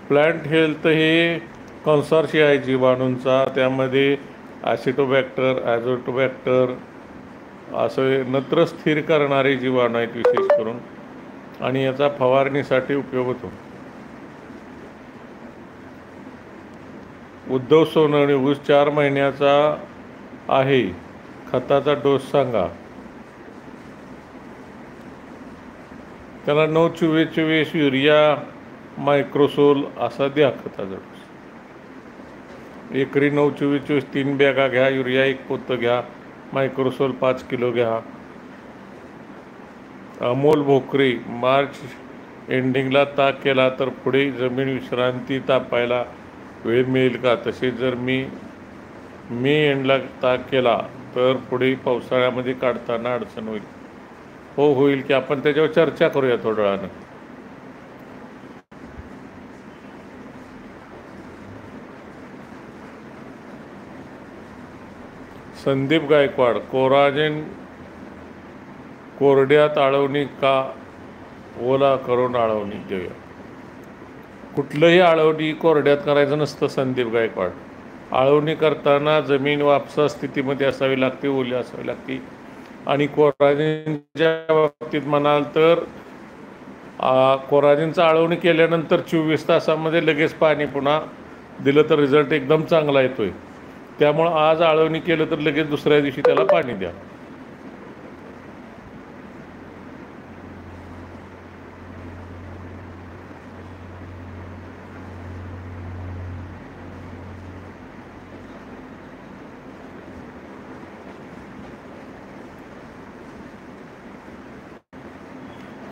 Plant health हे कन्सॉर्शिया आहे जीवाणूंचा, त्यामध्ये ॲसिटोबॅक्टर, ॲझोटोबॅक्टर असे नत्र स्थिर करणारे जीवाणू आहेत विशेष करून, आणि याचा फवारणीसाठी उपयोग होतो. उद्धव सोनवणे, ऊस 4 महिन्याचा आहे, खताचा डोस सांगा. त्याला 9-24-24 युरिया मायक्रोसोल असा द्या खताचा डोस. एकरी 9-24-24 3 बॅगा घ्या, युरिया 1 पोतं घ्या, मायक्रोसोल 5 किलो घ्या. अमोल भोकरे, मार्च एंडिंगला ताक केला तर पुढे जमीन विश्रांती तापायला वेळ मिळेल का? तसेच जर मे एंडला ताक केला तर पुढे पावसाळ्यामध्ये काढताना अडचण होईल. हो, होईल की. आपण त्याच्यावर चर्चा करूया थोड्या वेळानं. संदीप गायकवाड, कोरड्यात आळवणी का ओला करून आळवणी देऊया? कुठलंही आळवणी कोरड्यात करायचं नसतं संदीप गायकवाड. आळवणी करताना जमीन वापसा स्थितीमध्ये असावी लागते, ओली असावी लागते. आणि कोराजेनच्या बाबतीत म्हणाल तर कोराजेनचं आळवणी केल्यानंतर 24 तासामध्ये लगेच पाणी पुन्हा दिलं तर रिझल्ट एकदम चांगला येतोय. त्यामुळं आज आळवणी केलं तर लगेच दुसऱ्या दिवशी त्याला पाणी द्या.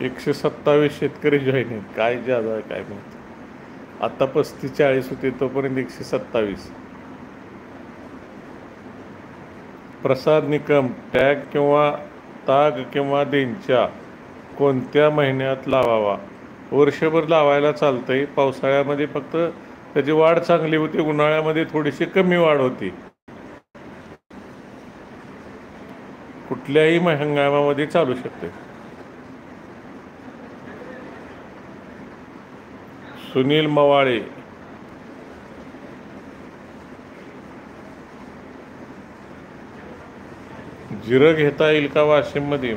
एकशे 27 शेतकरी जॉईन आहेत. काय जादू आहे काय माहिती. आता 35-40 होते, तोपर्यंत 127. प्रसाद निकम, टॅग किंवा ताग किंवा देंच्या कोणत्या महिन्यात लावावा? वर्षभर लावायला चालतंय. पावसाळ्यामध्ये फक्त त्याची वाढ चांगली होती, उन्हाळ्यामध्ये थोडीशी कमी वाढ होती. कुठल्याही हंगामामध्ये चालू शकते. सुनील मवाळे, जिरं घेता येईल का वाशिममध्ये?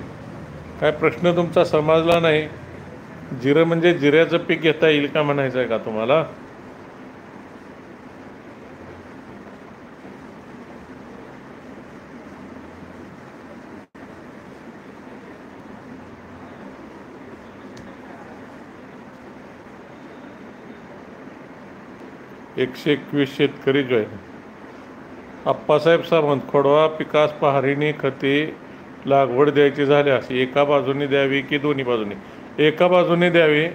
काय प्रश्न तुमचा समजला नाही. जिरं म्हणजे जिऱ्याचं पीक घेता येईल का म्हणायचं आहे का तुम्हाला? एकशे 21 शेतकरी जॉईन. आप्पासाहेब सावंत, खोडवा पिकास पहारीने खते लागवड द्यायची झाल्यास एका बाजूने द्यावी की दोन्ही बाजूने? एका बाजूने द्यावी,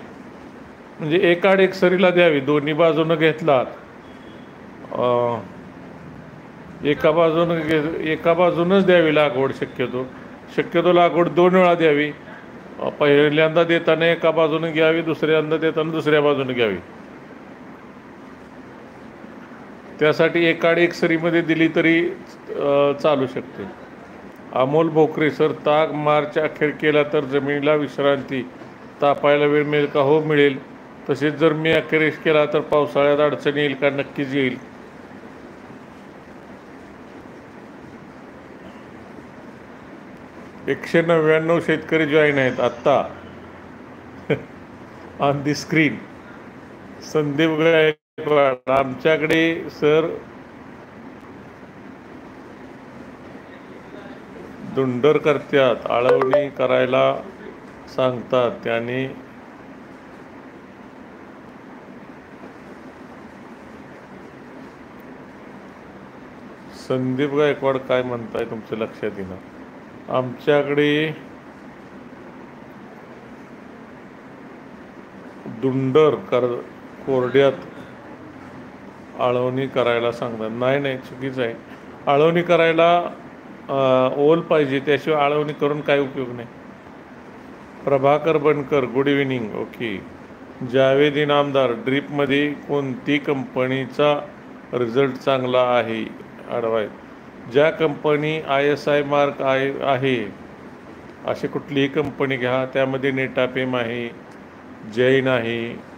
म्हणजे एकाड एक सरीला द्यावी. दोन्ही बाजूनं घेतलात, एका बाजूनच द्यावी लागवड. शक्यतो लागवड 2 वेळा द्यावी. पहिल्यांदा देताना एका बाजूने घ्यावी, दुसऱ्यांदा देताना दुसऱ्या बाजूने घ्यावी. त्यासाठी एकाड एक सरीमध्ये दिली तरी चालू शकते. अमोल भोकरे, सर ताग मार्च अखेर केला तर जमिनीला विश्रांती तापायला वेळ मिळेल का? हो, मिळेल. तसेच जर मे अखेरीस केला तर पावसाळ्यात अडचण येईल का? नक्कीच येईल. एकशे 99 शेतकरी जॉईन आहेत आत्ता on the screen. Sandeep Gaikwad, आमच्याकडे सर धुंडर करतात, आळवणी करायला सांगतात, त्याने संदीप गायकवाड काय म्हणताय तुमच्या लक्षात येणार? आमच्याकडे धुंडर कोरड्यात आळवणी करायला सांगतात. नाही, चुकीचं आहे. आळवणी करायला ओल पाहिजे, त्याशिवाय आळवणी करून काय उपयोग नाही. Prabhakar Bankar, good evening. Okay. Javed Inamdar, ड्रीपमध्ये कोणती कंपनीचा रिझल्ट चांगला आहे? ॲडवाईस, ज्या कंपनी ISI मार्क आहे अशी कुठलीही कंपनी घ्या. त्यामध्ये नेटापेम आहे, जैन आहे,